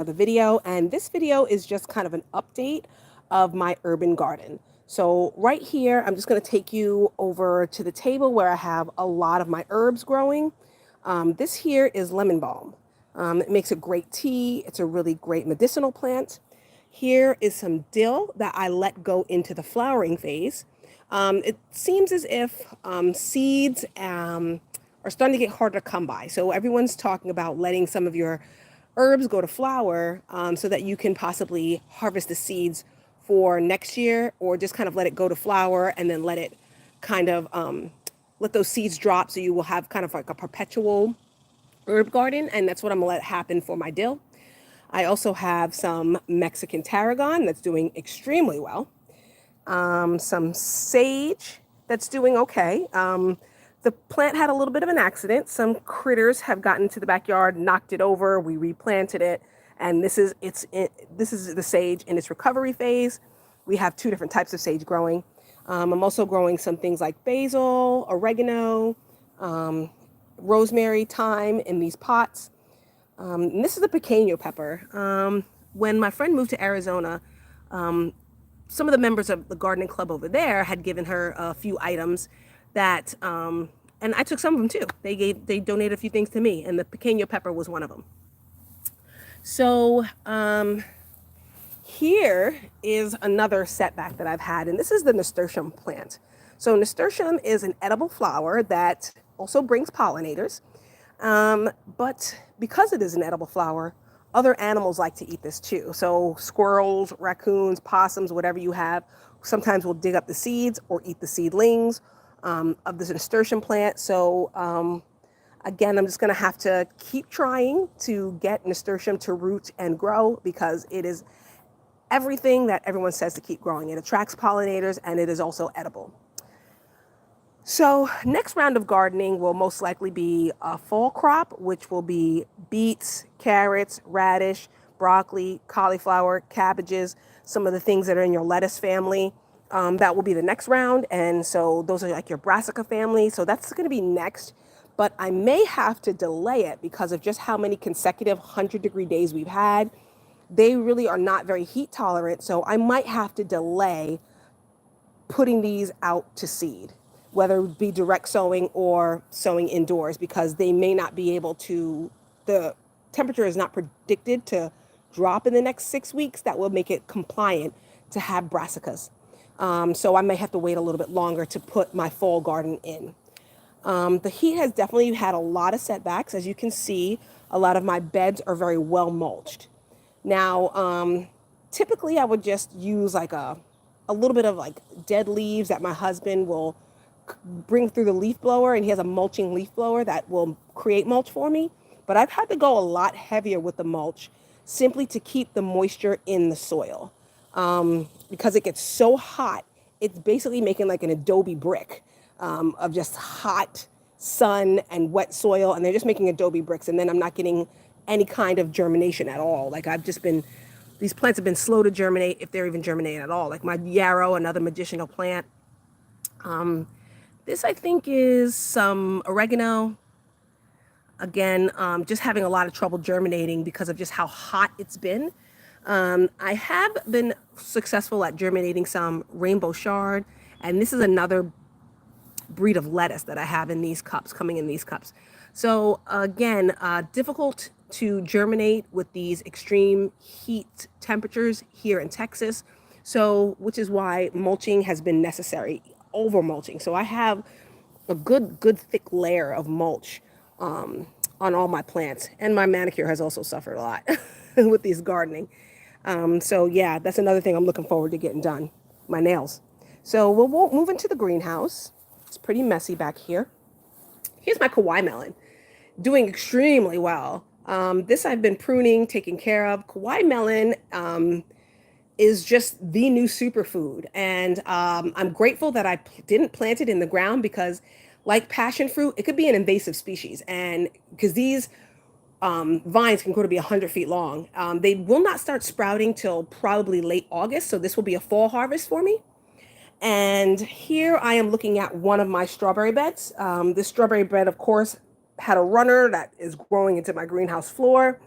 another video, and this video is just kind of an update of my urban garden. So right here, I'm just going to take you over to the table where I have a lot of my herbs growing. This here is lemon balm. It makes a great tea. It's a really great medicinal plant. Here is some dill that I let go into the flowering phase. It seems as if seeds are starting to get harder to come by. So everyone's talking about letting some of your herbs go to flower so that you can possibly harvest the seeds for next year, or just kind of let it go to flower and then let it kind of let those seeds drop, so you will have kind of like a perpetual herb garden. And that's what I'm gonna let happen for my dill. I also have some Mexican tarragon that's doing extremely well. Some sage that's doing okay. The plant had a little bit of an accident. Some critters have gotten to the backyard, knocked it over. We replanted it, and this is the sage in its recovery phase. We have two different types of sage growing. I'm also growing some things like basil, oregano, rosemary, thyme in these pots. And this is a pequeño pepper. When my friend moved to Arizona, some of the members of the gardening club over there had given her a few items that, and I took some of them too. They donated a few things to me, and the pequeño pepper was one of them. So here is another setback that I've had, and this is the nasturtium plant. So nasturtium is an edible flower that also brings pollinators, but because it is an edible flower, other animals like to eat this too. So squirrels, raccoons, possums, whatever you have, sometimes will dig up the seeds or eat the seedlings of this nasturtium plant. So again, I'm just going to have to keep trying to get nasturtium to root and grow, because it is everything that everyone says to keep growing. It attracts pollinators, and it is also edible. So next round of gardening will most likely be a fall crop, which will be beets, carrots, radish, broccoli, cauliflower, cabbages, some of the things that are in your lettuce family. That will be the next round. And so those are like your brassica family. So that's going to be next. But I may have to delay it because of just how many consecutive 100-degree days we've had. They really are not very heat tolerant. So I might have to delay putting these out to seed, whether it be direct sowing or sowing indoors, because they may not be able to, the temperature is not predicted to drop in the next 6 weeks. That will make it compliant to have brassicas. So I may have to wait a little bit longer to put my fall garden in. The heat has definitely had a lot of setbacks. As you can see, a lot of my beds are very well mulched. Now, typically I would just use like a little bit of like dead leaves that my husband will bring through the leaf blower, and he has a mulching leaf blower that will create mulch for me. But I've had to go a lot heavier with the mulch, simply to keep the moisture in the soil. Because it gets so hot, it's basically making like an adobe brick of just hot sun and wet soil, and they're just making adobe bricks, and then I'm not getting any kind of germination at all. Like these plants have been slow to germinate, if they're even germinating at all. Like my yarrow, another medicinal plant. This I think is some oregano. Again, just having a lot of trouble germinating because of just how hot it's been. I have been successful at germinating some rainbow chard, and this is another breed of lettuce that I have in these cups, coming in these cups. So again, difficult to germinate with these extreme heat temperatures here in Texas. So, which is why mulching has been necessary, over mulching. So I have a good thick layer of mulch on all my plants, and my manicure has also suffered a lot with these gardening. So yeah, that's another thing I'm looking forward to getting done, my nails. So we'll move into the greenhouse. It's pretty messy back here. Here's my Kauai melon, doing extremely well. This I've been pruning, taking care of. Kauai melon is just the new superfood. And I'm grateful that I didn't plant it in the ground, because like passion fruit, it could be an invasive species. And because these vines can grow to be 100 feet long, they will not start sprouting till probably late August. So this will be a fall harvest for me. And here I am looking at one of my strawberry beds. This strawberry bed, of course, had a runner that is growing into my greenhouse floor.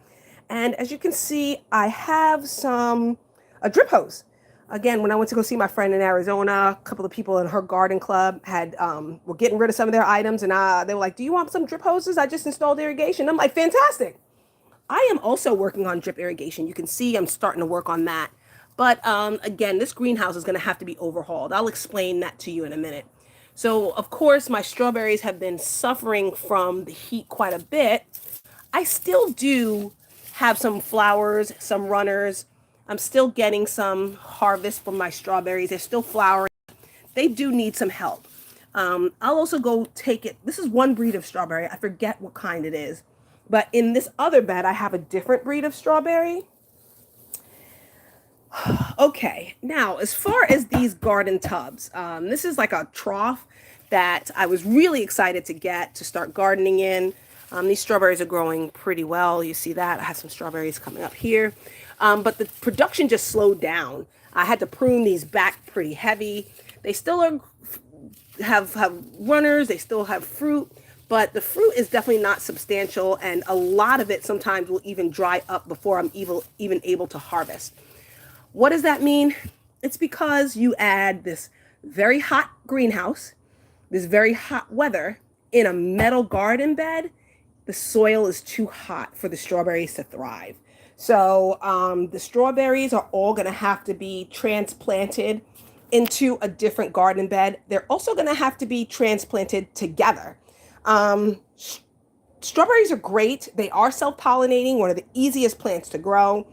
And as you can see, I have a drip hose. Again, when I went to go see my friend in Arizona, a couple of people in her garden club were getting rid of some of their items, and they were like, "Do you want some drip hoses? I just installed irrigation." I'm like, "Fantastic!" I am also working on drip irrigation. You can see I'm starting to work on that. But again, this greenhouse is going to have to be overhauled. I'll explain that to you in a minute. So, of course, my strawberries have been suffering from the heat quite a bit. I still do have some flowers, some runners. I'm still getting some harvest from my strawberries. They're still flowering. They do need some help. I'll also go take it. This is one breed of strawberry. I forget what kind it is. But in this other bed, I have a different breed of strawberry. Okay, now as far as these garden tubs, this is like a trough that I was really excited to get to start gardening in. These strawberries are growing pretty well. You see that? I have some strawberries coming up here. But the production just slowed down. I had to prune these back pretty heavy. They still have runners. They still have fruit. But the fruit is definitely not substantial. And a lot of it sometimes will even dry up before I'm even able to harvest. What does that mean? It's because you add this very hot greenhouse, this very hot weather in a metal garden bed. The soil is too hot for the strawberries to thrive. So the strawberries are all going to have to be transplanted into a different garden bed. They're also going to have to be transplanted together. Strawberries are great. They are self-pollinating, one of the easiest plants to grow,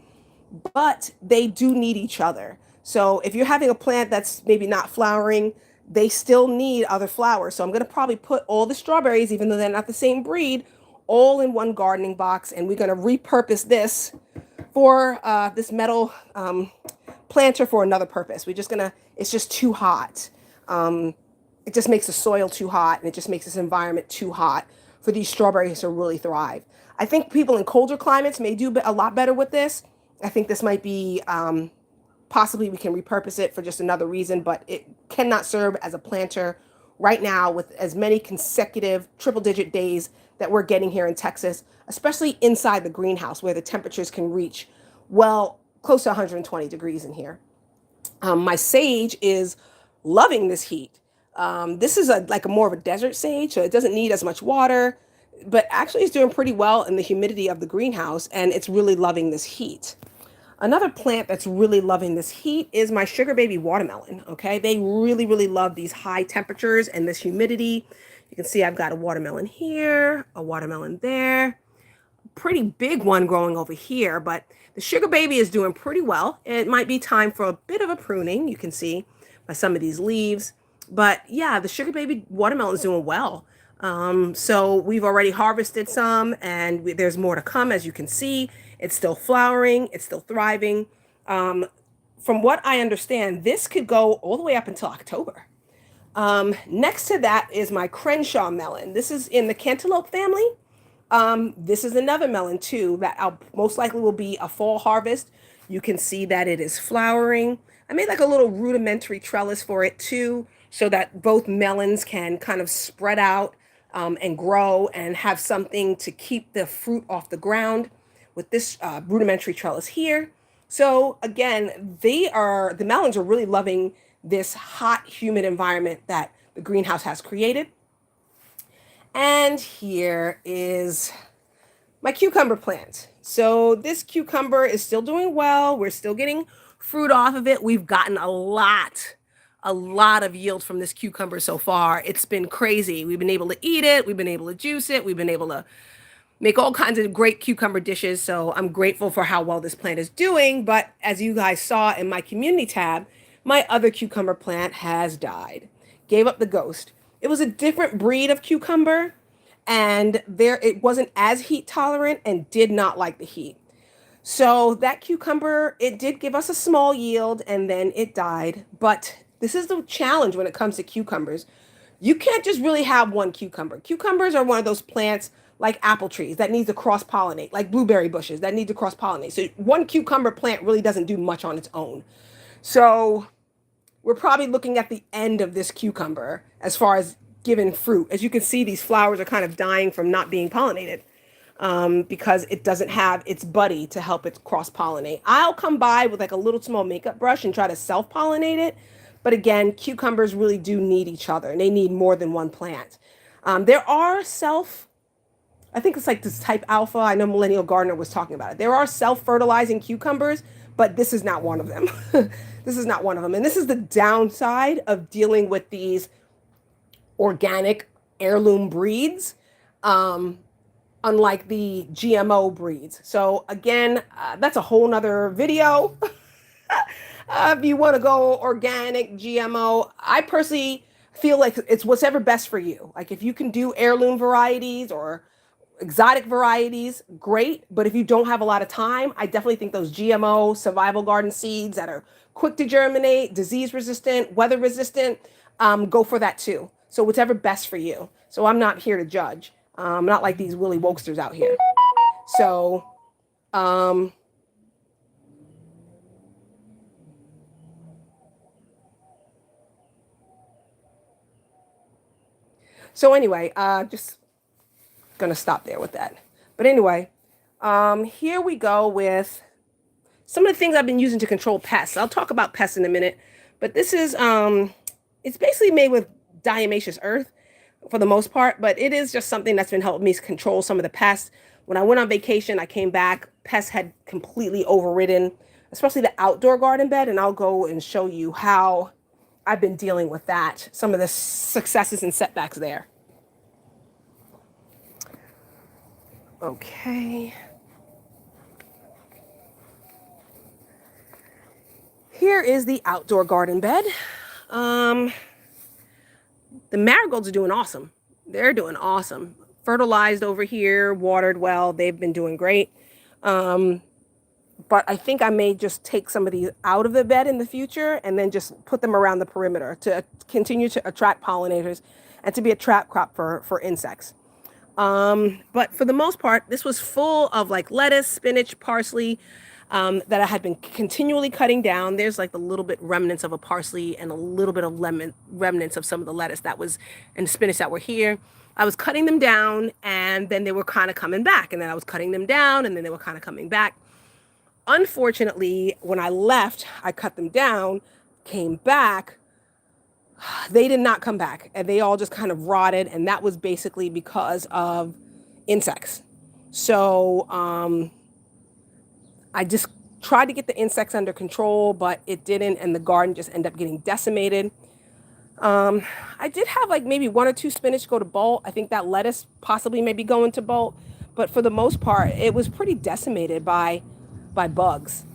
but they do need each other. So if you're having a plant that's maybe not flowering, they still need other flowers. So I'm going to probably put all the strawberries, even though they're not the same breed, all in one gardening box, and we're going to repurpose this for this metal planter for another purpose. It's just too hot. It just makes the soil too hot, and it just makes this environment too hot for these strawberries to really thrive. I think people in colder climates may do a lot better with this. I think this might be, possibly we can repurpose it for just another reason, but it cannot serve as a planter right now with as many consecutive triple-digit days that we're getting here in Texas, especially inside the greenhouse where the temperatures can reach, well, close to 120 degrees in here. My sage is loving this heat. This is like a more of a desert sage, so it doesn't need as much water, but actually it's doing pretty well in the humidity of the greenhouse, and it's really loving this heat. Another plant that's really loving this heat is my sugar baby watermelon. Okay, they really, really love these high temperatures and this humidity. You can see I've got a watermelon here, a watermelon there, pretty big one growing over here, but the sugar baby is doing pretty well. It might be time for a bit of a pruning. You can see by some of these leaves, but yeah, the sugar baby watermelon is doing well. So we've already harvested some, and there's more to come. As you can see, it's still flowering, it's still thriving. From what I understand, this could go all the way up until October. Next to that is my Crenshaw melon. This is in the cantaloupe family. This is another melon too that most likely will be a fall harvest. You can see that it is flowering. I made like a little rudimentary trellis for it too, so that both melons can kind of spread out and grow and have something to keep the fruit off the ground with this rudimentary trellis here. So again, the melons are really loving this hot, humid environment that the greenhouse has created. And here is my cucumber plant. So this cucumber is still doing well. We're still getting fruit off of it. We've gotten a lot of yield from this cucumber so far. It's been crazy. We've been able to eat it. We've been able to juice it. We've been able to make all kinds of great cucumber dishes. So I'm grateful for how well this plant is doing. But as you guys saw in my community tab, my other cucumber plant has died, gave up the ghost. It was a different breed of cucumber, and it wasn't as heat tolerant and did not like the heat. So that cucumber, it did give us a small yield, and then it died. But this is the challenge when it comes to cucumbers. You can't just really have one cucumber. Cucumbers are one of those plants like apple trees that needs to cross-pollinate, like blueberry bushes that need to cross-pollinate. So one cucumber plant really doesn't do much on its own. So we're probably looking at the end of this cucumber as far as giving fruit. As you can see, these flowers are kind of dying from not being pollinated. because it doesn't have its buddy to help it cross-pollinate. I'll come by with like a little small makeup brush and try to self-pollinate it. But again, cucumbers really do need each other, and they need more than one plant. There are I think it's like this type alpha. I know Millennial Gardener was talking about it. There are self-fertilizing cucumbers, but this is not one of them. This is not one of them. And this is the downside of dealing with these organic heirloom breeds, unlike the GMO breeds. So again, that's a whole nother video. If you want to go organic, GMO, I personally feel like it's whatever best for you. Like if you can do heirloom varieties or exotic varieties, great. But if you don't have a lot of time, I definitely think those GMO survival garden seeds that are quick to germinate, disease resistant, weather resistant, go for that too. So whatever best for you. So I'm not here to judge. I'm not like these Willy Wokesters out here. So, anyway, just gonna stop there with that. But anyway, here we go with some of the things I've been using to control pests. I'll talk about pests in a minute, but this is, it's basically made with diatomaceous earth for the most part, but it is just something that's been helping me control some of the pests. When I went on vacation, I came back, pests had completely overridden, especially the outdoor garden bed, and I'll go and show you how I've been dealing with that, some of the successes and setbacks there. Okay. Here is the outdoor garden bed. The marigolds are doing awesome. They're doing awesome. Fertilized over here, watered well. They've been doing great. But I think I may just take some of these out of the bed in the future and then just put them around the perimeter to continue to attract pollinators and to be a trap crop for insects. But for the most part, this was full of like lettuce, spinach, parsley, that I had been continually cutting down. There's like the little bit remnants of a parsley and a little bit of remnants of some of the lettuce that was and spinach that were here. I was cutting them down and then they were kind of coming back, and then I was cutting them down and then they were kind of coming back. Unfortunately, when I left, I cut them down, came back. They did not come back, and they all just kind of rotted, and that was basically because of insects. So I just tried to get the insects under control, but it didn't, and the garden just ended up getting decimated. I did have like maybe 1 or 2 spinach go to bolt. I think that lettuce possibly maybe going to bolt, but for the most part, it was pretty decimated by bugs.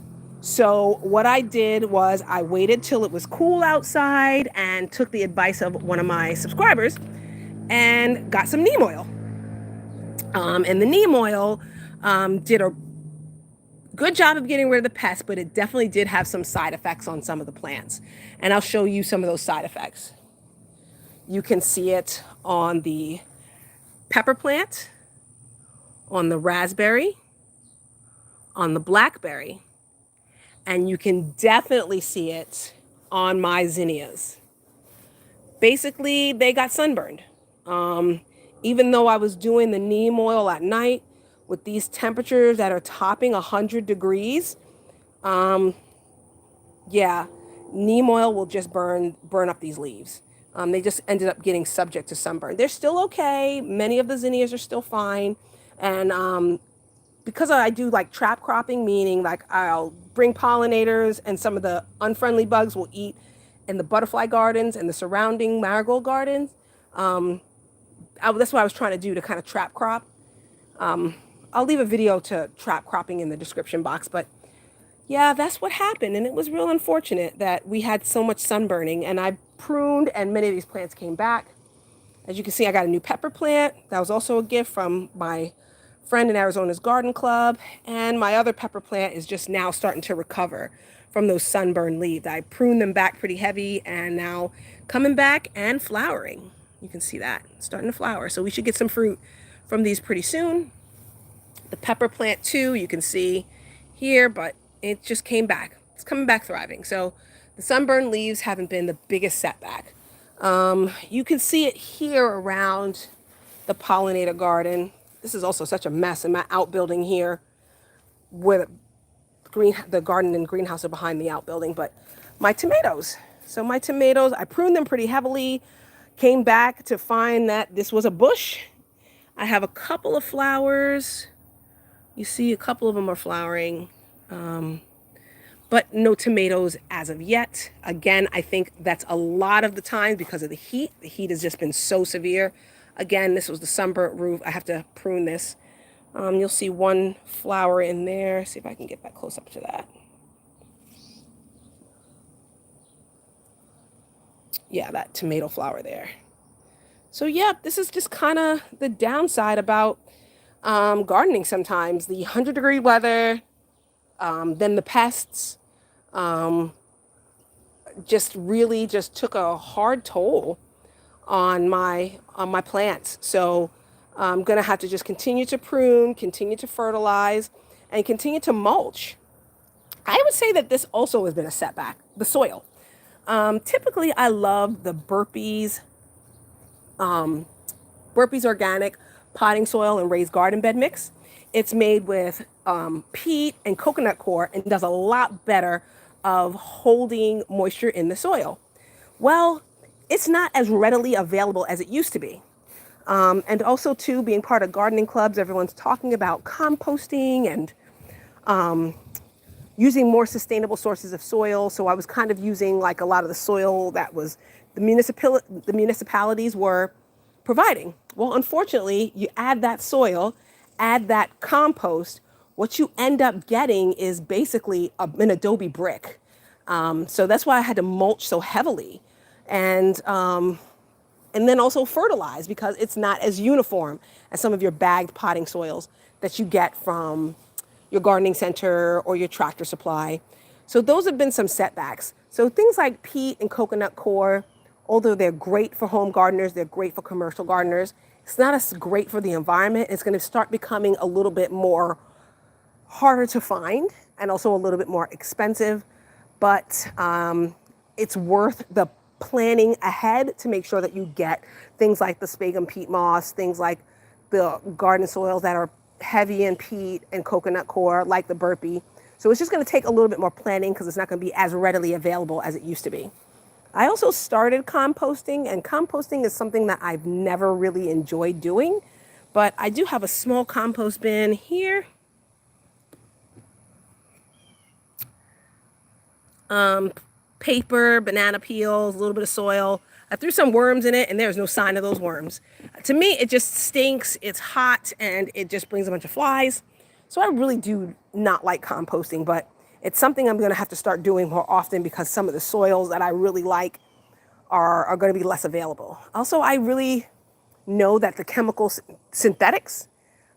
So what I did was I waited till it was cool outside and took the advice of one of my subscribers and got some neem oil. And the neem oil did a good job of getting rid of the pests, but it definitely did have some side effects on some of the plants. And I'll show you some of those side effects. You can see it on the pepper plant, on the raspberry, on the blackberry, and you can definitely see it on my zinnias. Basically, they got sunburned. Even though I was doing the neem oil at night with these temperatures that are topping 100 degrees, yeah, neem oil will just burn up these leaves. They just ended up getting subject to sunburn. They're still okay. Many of the zinnias are still fine. And because I do like trap cropping, meaning like I'll bring pollinators and some of the unfriendly bugs will eat in the butterfly gardens and the surrounding marigold gardens. That's what I was trying to do to kind of trap crop. I'll leave a video to trap cropping in the description box, but yeah, that's what happened. And it was real unfortunate that we had so much sunburning, and I pruned and many of these plants came back. As you can see, I got a new pepper plant. That was also a gift from my friend in Arizona's garden club. And my other pepper plant is just now starting to recover from those sunburned leaves. I pruned them back pretty heavy and now coming back and flowering. You can see that starting to flower. So we should get some fruit from these pretty soon. The pepper plant too, you can see here, but it just came back. It's coming back thriving. So the sunburned leaves haven't been the biggest setback. You can see it here around the pollinator garden. This is also such a mess in my outbuilding here where the garden and greenhouse are behind the outbuilding. But my tomatoes. So my tomatoes, I pruned them pretty heavily, came back to find that this was a bush. I have a couple of flowers. You see a couple of them are flowering, but no tomatoes as of yet. Again, I think that's a lot of the time because of the heat. The heat has just been so severe. Again, this was the sunburnt roof. I have to prune this. You'll see one flower in there. See if I can get that close up to that. Yeah, that tomato flower there. So yeah, this is just kind of the downside about gardening sometimes. The 100-degree weather, then the pests, just really just took a hard toll on my plants. So I'm gonna have to just continue to prune, continue to fertilize, and continue to mulch. I would say that this also has been a setback, the soil. Typically, I love the Burpees organic potting soil and raised garden bed mix. It's made with peat and coconut coir and does a lot better of holding moisture in the soil. Well, it's not as readily available as it used to be. And also, too, being part of gardening clubs, everyone's talking about composting and using more sustainable sources of soil. So I was kind of using like a lot of the soil that was the municipalities were providing. Well, unfortunately, you add that soil, add that compost, what you end up getting is basically an adobe brick. So that's why I had to mulch so heavily. And then also fertilize because it's not as uniform as some of your bagged potting soils that you get from your gardening center or your Tractor Supply. So those have been some setbacks. So things like peat and coconut coir, although they're great for home gardeners, they're great for commercial gardeners, it's not as great for the environment. It's going to start becoming a little bit more harder to find and also a little bit more expensive, but it's worth the planning ahead to make sure that you get things like the sphagnum peat moss, things like the garden soils that are heavy in peat and coconut coir, like the Burpee. So it's just going to take a little bit more planning because it's not going to be as readily available as it used to be. I also started composting, and composting is something that I've never really enjoyed doing, but I do have a small compost bin here. Paper, banana peels, a little bit of soil. I threw some worms in it and there's no sign of those worms. To me, it just stinks, it's hot, and it just brings a bunch of flies. So I really do not like composting, but it's something I'm gonna have to start doing more often because some of the soils that I really like are gonna be less available. Also, I really know that the chemical synthetics,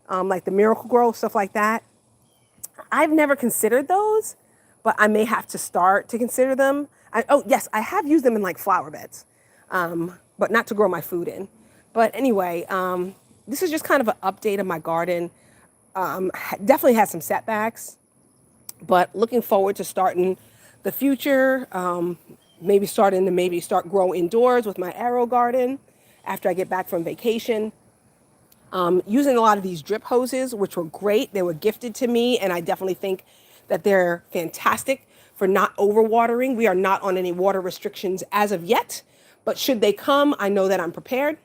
like the Miracle Grow, stuff like that, I've never considered those, but I may have to start to consider them. Oh, yes, I have used them in like flower beds, but not to grow my food in. But anyway, this is just kind of an update of my garden. Definitely had some setbacks, but looking forward to starting the future. Maybe start grow indoors with my Aero garden after I get back from vacation. Using a lot of these drip hoses, which were great. They were gifted to me, and I definitely think that they're fantastic for not overwatering. We are not on any water restrictions as of yet, but should they come, I know that I'm prepared.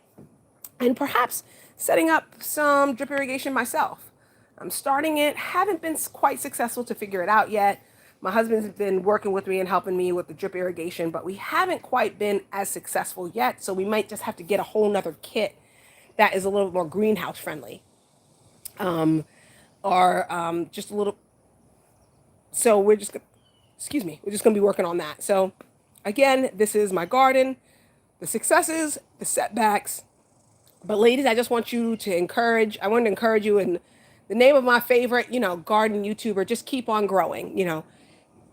And perhaps setting up some drip irrigation myself. I'm starting it, haven't been quite successful to figure it out yet. My husband's been working with me and helping me with the drip irrigation, but we haven't quite been as successful yet. So we might just have to get a whole nother kit that is a little more greenhouse friendly. Or just a little, so we're just gonna be working on that. So again, this is my garden, the successes, the setbacks. But ladies, I just want you to I want to encourage you in the name of my favorite, garden YouTuber, just keep on growing.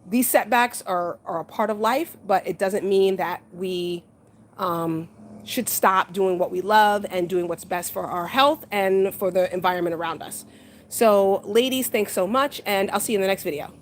These setbacks are a part of life, but it doesn't mean that we should stop doing what we love and doing what's best for our health and for the environment around us. So ladies, thanks so much, and I'll see you in the next video.